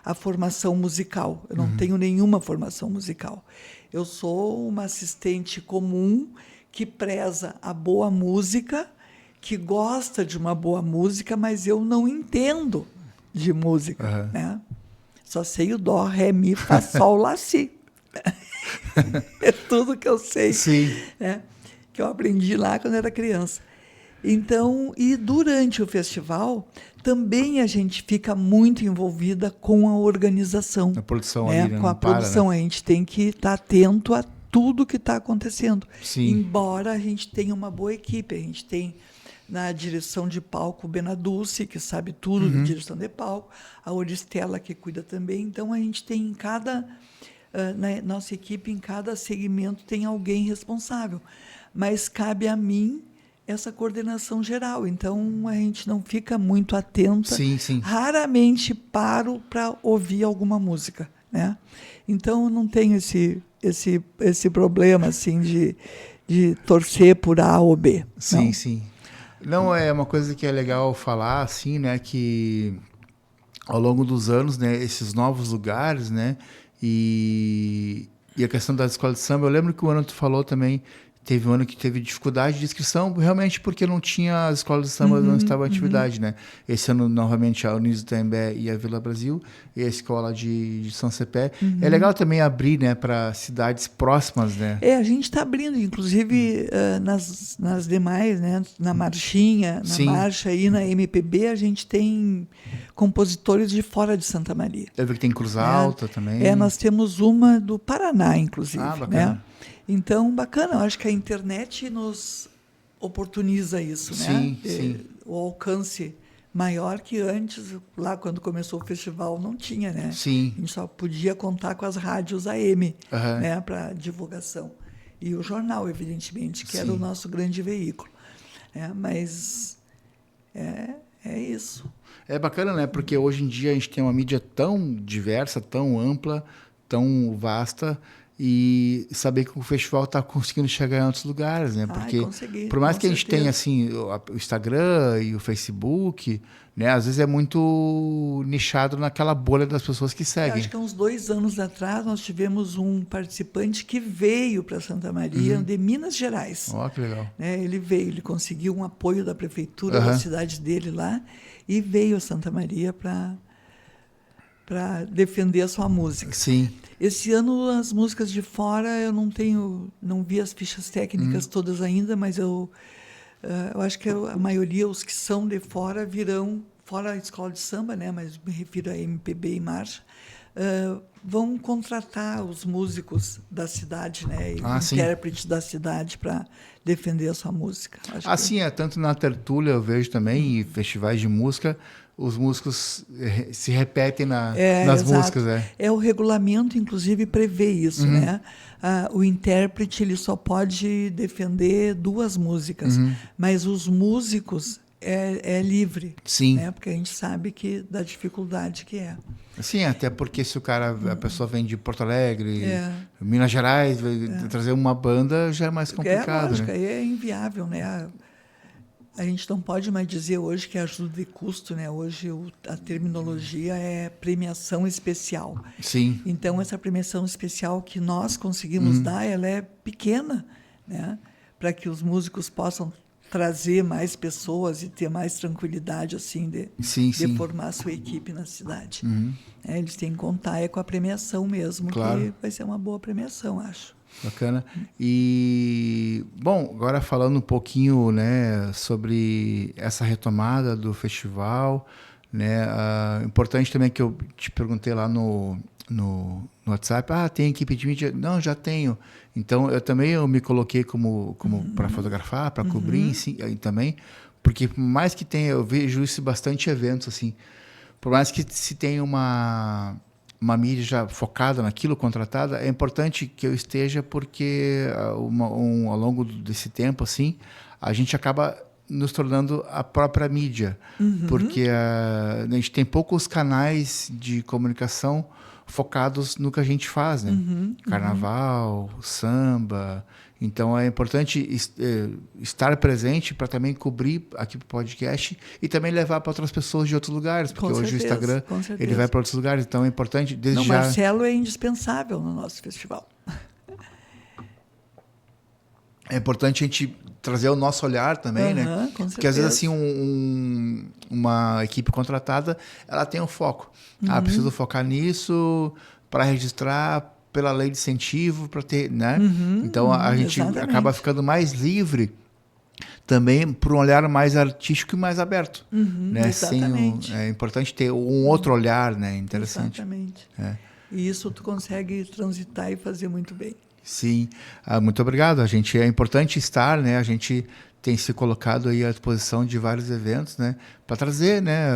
à formação musical. Eu não tenho nenhuma formação musical. Eu sou uma assistente comum que preza a boa música, que gosta de uma boa música, mas eu não entendo de música. Né? Só sei o dó, ré, mi, fá, sol, lá, si. É tudo que eu sei, que eu aprendi lá quando era criança. Então, e durante o festival, também a gente fica muito envolvida com a organização. A produção ali, né? Com a produção, né? A gente tem que estar atento a tudo que está acontecendo. Embora a gente tenha uma boa equipe, a gente tem na direção de palco o Benaduce, que sabe tudo de direção de palco, a Oristela, que cuida também. Então, a gente tem em cada... na nossa equipe, em cada segmento, tem alguém responsável. Mas cabe a mim essa coordenação geral. Então, a gente não fica muito atenta. Raramente paro para ouvir alguma música. Né? Então, eu não tenho esse problema assim, de torcer por A ou B. Sim. Não, é uma coisa que é legal falar, assim, né? Que ao longo dos anos, né, esses novos lugares, né? E a questão da escola de samba, eu lembro que o ano tu falou também, teve um ano que teve dificuldade de inscrição, realmente porque não tinha, as escolas de samba não estavam em atividade, né? Esse ano, novamente, a Unidos do Itambé e a Vila Brasil, e a escola de São Cepé. É legal também abrir, né, para cidades próximas, né? A gente está abrindo, inclusive, nas demais, né? Na Marchinha, na Marcha e na MPB, a gente tem compositores de fora de Santa Maria. Eu vi que tem Cruz Alta também. Nós temos uma do Paraná, inclusive. Bacana. Né? Então, bacana, eu acho que a internet nos oportuniza isso, né? O alcance maior que antes, lá quando começou o festival, não tinha, né? A gente só podia contar com as rádios AM, né, para divulgação. E o jornal, evidentemente, que era o nosso grande veículo. Mas é isso. É bacana, né? Porque hoje em dia a gente tem uma mídia tão diversa, tão ampla, tão vasta, e saber que o festival está conseguindo chegar em outros lugares, né? Porque por mais que a gente tenha assim o Instagram e o Facebook, né? Às vezes é muito nichado naquela bolha das pessoas que seguem. Acho que há uns 2 anos atrás nós tivemos um participante que veio para Santa Maria de Minas Gerais. Que legal. Ele veio, ele conseguiu um apoio da prefeitura da cidade dele lá e veio a Santa Maria para defender a sua música. Esse ano as músicas de fora eu não vi as fichas técnicas todas ainda, mas eu acho que a maioria, os que são de fora, virão, fora a escola de samba, né, mas me refiro a MPB e marcha, vão contratar os músicos da cidade, né, e intérpretes da cidade para defender a sua música. Tanto na tertúlia eu vejo também, e festivais de música, os músicos se repetem nas músicas. O regulamento, inclusive, prevê isso. Né? O intérprete ele só pode defender 2 músicas, mas os músicos é livre. Sim. Né? Porque a gente sabe da dificuldade que é. Sim, até porque se a pessoa vem de Porto Alegre, Minas Gerais, trazer uma banda já é mais complicado. Lógico, né? aí é inviável, né? A gente não pode mais dizer hoje que é ajuda de custo, né? Hoje a terminologia é premiação especial. Sim. Então, essa premiação especial que nós conseguimos dar, ela é pequena, né? Para que os músicos possam trazer mais pessoas e ter mais tranquilidade assim de formar a sua equipe na cidade. Eles têm que contar com a premiação mesmo, claro. Que vai ser uma boa premiação, acho. Bacana. E, bom, agora falando um pouquinho, né, sobre essa retomada do festival, né, importante também que eu te perguntei lá no WhatsApp, tem equipe de mídia? Não, já tenho. Então, eu me coloquei como para fotografar, para cobrir também, porque por mais que tenha, eu vejo isso bastante eventos, assim, por mais que se tenha uma mídia já focada naquilo, contratada, é importante que eu esteja porque ao longo desse tempo, assim, a gente acaba nos tornando a própria mídia, porque a gente tem poucos canais de comunicação focados no que a gente faz, né? Carnaval, samba. Então, é importante estar presente para também cobrir aqui para o podcast e também levar para outras pessoas de outros lugares, porque hoje o Instagram ele vai para outros lugares. Então, é importante desde já... O Marcelo é indispensável no nosso festival. É importante a gente trazer o nosso olhar também, né? Porque às vezes assim uma equipe contratada, ela tem um foco. Preciso focar nisso para registrar pela lei de incentivo, para ter, né? Então a gente acaba ficando mais livre também para um olhar mais artístico e mais aberto, né? Exatamente. É importante ter um outro olhar, né? Interessante. Exatamente. E isso tu consegue transitar e fazer muito bem. Sim, muito obrigado. É importante estar, né? A gente tem se colocado aí à disposição de vários eventos, né? Para trazer, né?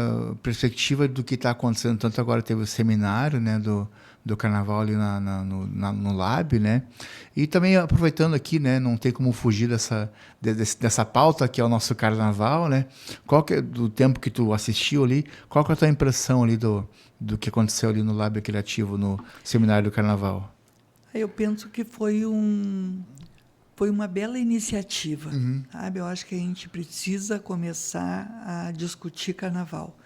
Perspectiva do que está acontecendo. Tanto agora teve o seminário, né? Do Carnaval ali no Lab, né? E também aproveitando aqui, né? Não tem como fugir dessa pauta que é o nosso Carnaval, né? Qual que é, do tempo que tu assistiu ali, qual que é a tua impressão ali do que aconteceu ali no Lab Criativo, no seminário do Carnaval? Eu penso que foi uma bela iniciativa, sabe? Eu acho que a gente precisa começar a discutir carnaval.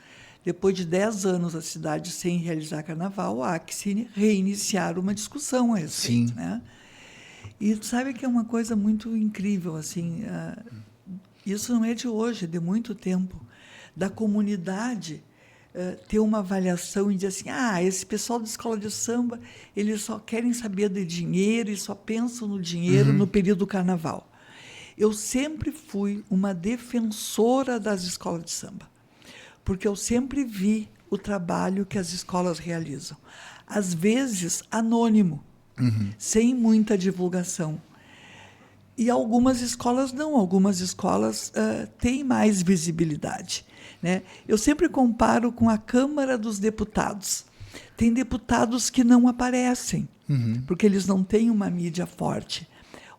Depois de 10 anos a cidade sem realizar carnaval, há que se reiniciar uma discussão a respeito, né? E sabe que é uma coisa muito incrível, assim, isso não é de hoje, é de muito tempo, da comunidade ter uma avaliação e dizer assim, esse pessoal da escola de samba, eles só querem saber de dinheiro e só pensam no dinheiro no período do carnaval. Eu sempre fui uma defensora das escolas de samba, porque eu sempre vi o trabalho que as escolas realizam. Às vezes, anônimo, sem muita divulgação. E algumas escolas não, algumas escolas têm mais visibilidade. Né? Eu sempre comparo com a Câmara dos Deputados. Tem deputados que não aparecem, porque eles não têm uma mídia forte.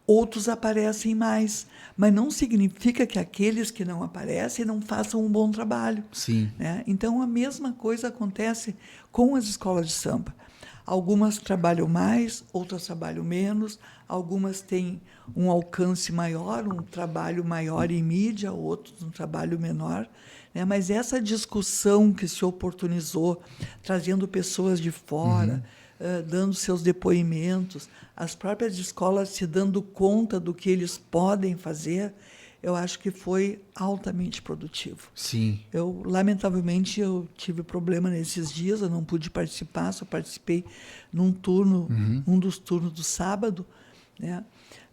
Outros aparecem mais, mas não significa que aqueles que não aparecem não façam um bom trabalho. Sim. Né? Então, a mesma coisa acontece com as escolas de samba. Algumas trabalham mais, outras trabalham menos, algumas têm um alcance maior, um trabalho maior em mídia, outros um trabalho menor. Né? Mas essa discussão que se oportunizou, trazendo pessoas de fora, dando seus depoimentos, as próprias escolas se dando conta do que eles podem fazer, eu acho que foi altamente produtivo. Sim. Lamentavelmente, eu tive problema nesses dias, eu não pude participar, só participei num turno, um dos turnos do sábado, né?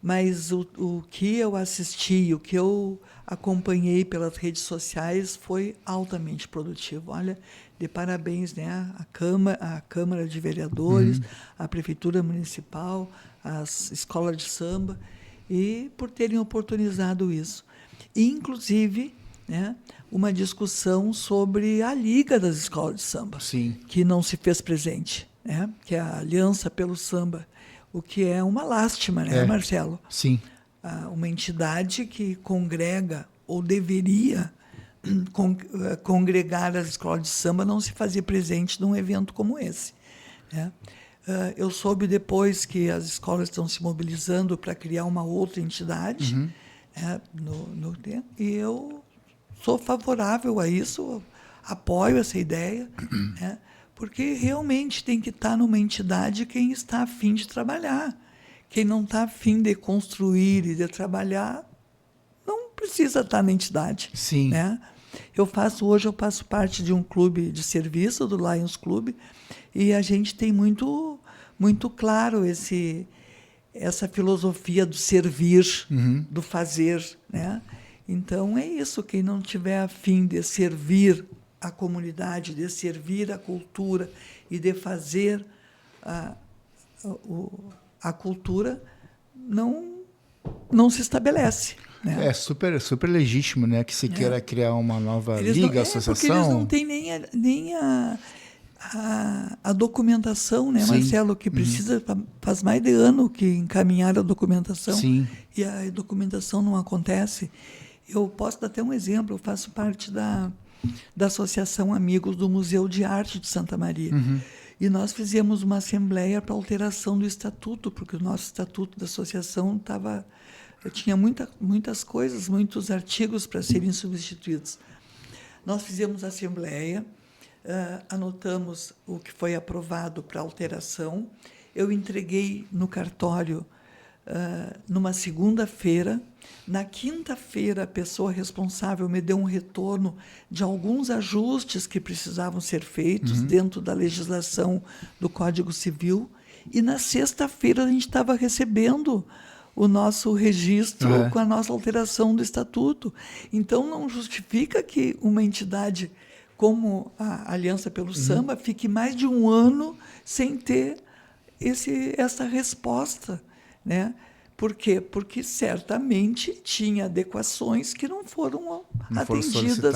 Mas o que eu assisti, o que eu acompanhei pelas redes sociais foi altamente produtivo. Olha, de parabéns, né? A Câmara de Vereadores, a Prefeitura Municipal, as escolas de samba, e por terem oportunizado isso. E, inclusive, né, uma discussão sobre a Liga das Escolas de Samba, Sim. que não se fez presente, né? Que é a Aliança pelo Samba, o que é uma lástima, né, Marcelo? Sim. Uma entidade que congrega, ou deveria, congregar as escolas de samba não se fazia presente num evento como esse, né? Eu soube depois que as escolas estão se mobilizando para criar uma outra entidade, né, e eu sou favorável a isso, apoio essa ideia, né, porque realmente tem que estar numa entidade quem está a fim de trabalhar. Quem não está a fim de construir e de trabalhar não precisa estar na entidade. Sim. Né? Hoje eu faço parte de um clube de serviço, do Lions Club, e a gente tem muito, muito claro essa filosofia do servir, do fazer. Né? Então, é isso. Quem não tiver a fim de servir a comunidade, de servir a cultura e de fazer a cultura, não se estabelece. Né? É super, super legítimo, né, que se queira criar uma nova liga, associação. Porque eles não têm nem a documentação, né, Marcelo, que precisa, faz mais de ano que encaminharam a documentação. Sim. E a documentação não acontece. Eu posso dar até um exemplo, eu faço parte da Associação Amigos do Museu de Arte de Santa Maria. E nós fizemos uma assembleia para alteração do estatuto, porque o nosso estatuto da associação tinha muitas coisas, muitos artigos para serem substituídos. Nós fizemos a assembleia, anotamos o que foi aprovado para alteração. Eu entreguei no cartório numa segunda-feira. Na quinta-feira, a pessoa responsável me deu um retorno de alguns ajustes que precisavam ser feitos dentro da legislação do Código Civil. E na sexta-feira, a gente estava recebendo o nosso registro com a nossa alteração do estatuto. Então, não justifica que uma entidade como a Aliança pelo Samba fique mais de um ano sem ter essa resposta, né? Por quê? Porque certamente tinha adequações que não foram atendidas.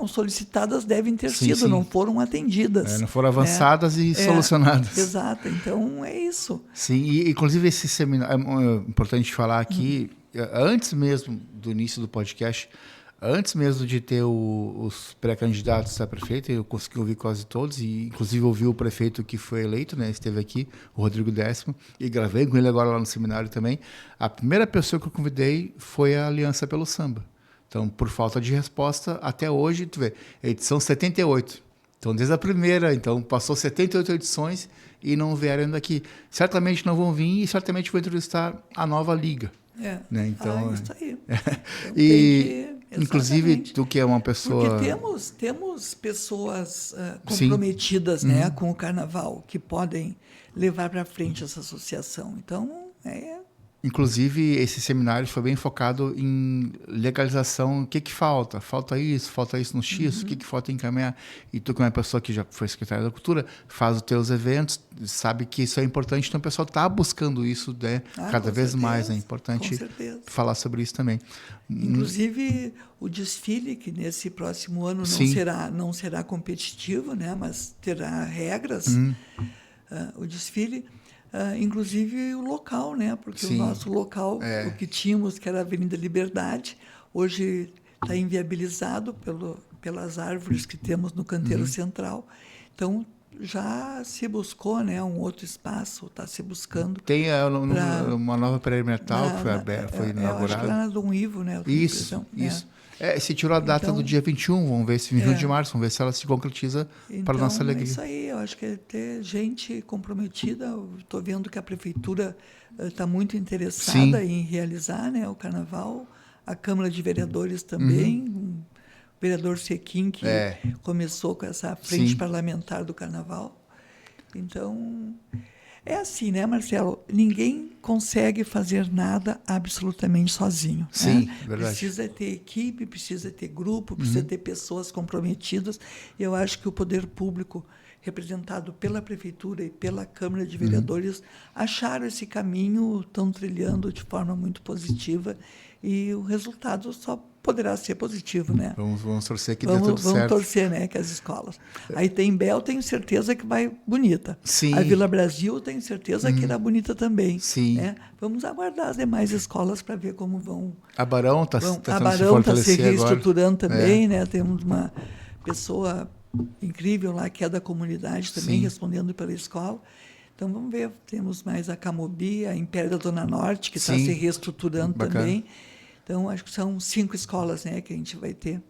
Solicitadas devem ter sido, não foram atendidas. Não foram avançadas e solucionadas. Exato, então é isso. Sim, e inclusive esse seminário, é importante falar aqui, antes mesmo do início do podcast, antes mesmo de ter os pré-candidatos a prefeito, eu consegui ouvir quase todos, e inclusive ouvi o prefeito que foi eleito, né, esteve aqui, o Rodrigo Décimo, e gravei com ele agora lá no seminário também. A primeira pessoa que eu convidei foi a Aliança pelo Samba. Então, por falta de resposta, até hoje, tu vê, edição 78. Então, desde a primeira, passou 78 edições e não vieram ainda aqui. Certamente não vão vir e certamente vou entrevistar a nova liga. Né? Então, isso aí. Inclusive, tu que é uma pessoa... Porque temos pessoas comprometidas, né, com o carnaval, que podem levar para frente essa associação. Então, Inclusive, esse seminário foi bem focado em legalização. O que falta? Falta isso no X, o que falta encaminhar? E tu, que é uma pessoa que já foi secretária da Cultura, faz os teus eventos, sabe que isso é importante, então o pessoal está buscando isso, né, cada vez mais. É importante falar sobre isso também. Inclusive, o desfile, que nesse próximo ano não será competitivo, né, mas terá regras. O desfile... inclusive o local, né? Porque o nosso local, o que tínhamos, que era a Avenida Liberdade, hoje está inviabilizado pelas árvores que temos no canteiro central. Então, já se buscou, né, um outro espaço, está se buscando. Tem uma nova perimetral que foi aberta, foi inaugurada. Acho que lá na Dom Ivo, né? Isso. Se tirou a data do dia 21, vamos ver se 21 de março, vamos ver se ela se concretiza para a nossa alegria. É isso aí, eu acho que é ter gente comprometida. Estou vendo que a Prefeitura está muito interessada em realizar, né, o Carnaval, a Câmara de Vereadores também, o vereador Sequim, que começou com essa frente parlamentar do Carnaval. Então... é assim, né, Marcelo? Ninguém consegue fazer nada absolutamente sozinho. Sim, né? Verdade. Precisa ter equipe, precisa ter grupo, precisa ter pessoas comprometidas. Eu acho que o poder público, representado pela Prefeitura e pela Câmara de Vereadores, acharam esse caminho, estão trilhando de forma muito positiva, e o resultado só poderá ser positivo, né? Vamos torcer que dê tudo certo. Vamos torcer, né, que as escolas. A Itembel, tenho certeza que vai bonita. Sim. A Vila Brasil, tenho certeza que irá bonita também. Sim. Né? Vamos aguardar as demais escolas para ver como vão. A Barão está se reestruturando também, né? Temos uma pessoa incrível lá que é da comunidade também, respondendo pela escola. Então vamos ver, temos mais a Camobi, a Império da Dona Norte, que está se reestruturando também. Então acho que são 5 escolas, né, que a gente vai ter.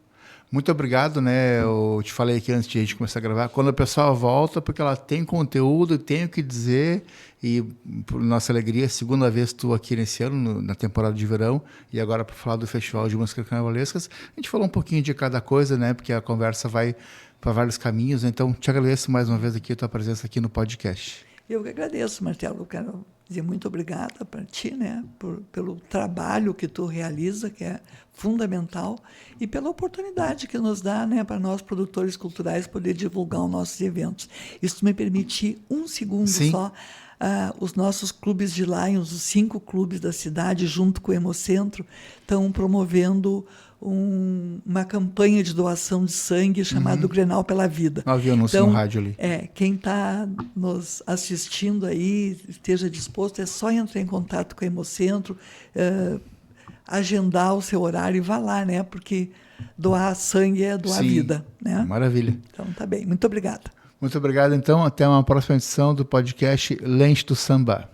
Muito obrigado, né? Eu te falei aqui antes de a gente começar a gravar, quando a pessoa volta, porque ela tem conteúdo, tem o que dizer, e por nossa alegria, segunda vez estou aqui nesse ano, na temporada de verão, e agora para falar do Festival de Música Carnavalescas, a gente falou um pouquinho de cada coisa, né? Porque a conversa vai para vários caminhos, então te agradeço mais uma vez aqui a tua presença aqui no podcast. Eu que agradeço, Marcelo. Eu quero dizer muito obrigada para ti, né, pelo trabalho que tu realiza, que é fundamental, e pela oportunidade que nos dá, né, para nós, produtores culturais, poder divulgar os nossos eventos. Isso me permite um segundo só. Os nossos clubes de Lions, os 5 clubes da cidade, junto com o Hemocentro, estão promovendo uma campanha de doação de sangue chamada Grenal pela Vida. Havia anúncio no rádio ali. Quem está nos assistindo aí, esteja disposto, é só entrar em contato com o Hemocentro, agendar o seu horário e vá lá, né? Porque doar sangue é doar vida, né? Maravilha. Então, tá bem. Muito obrigada. Muito obrigado, então. Até uma próxima edição do podcast Lente do Samba.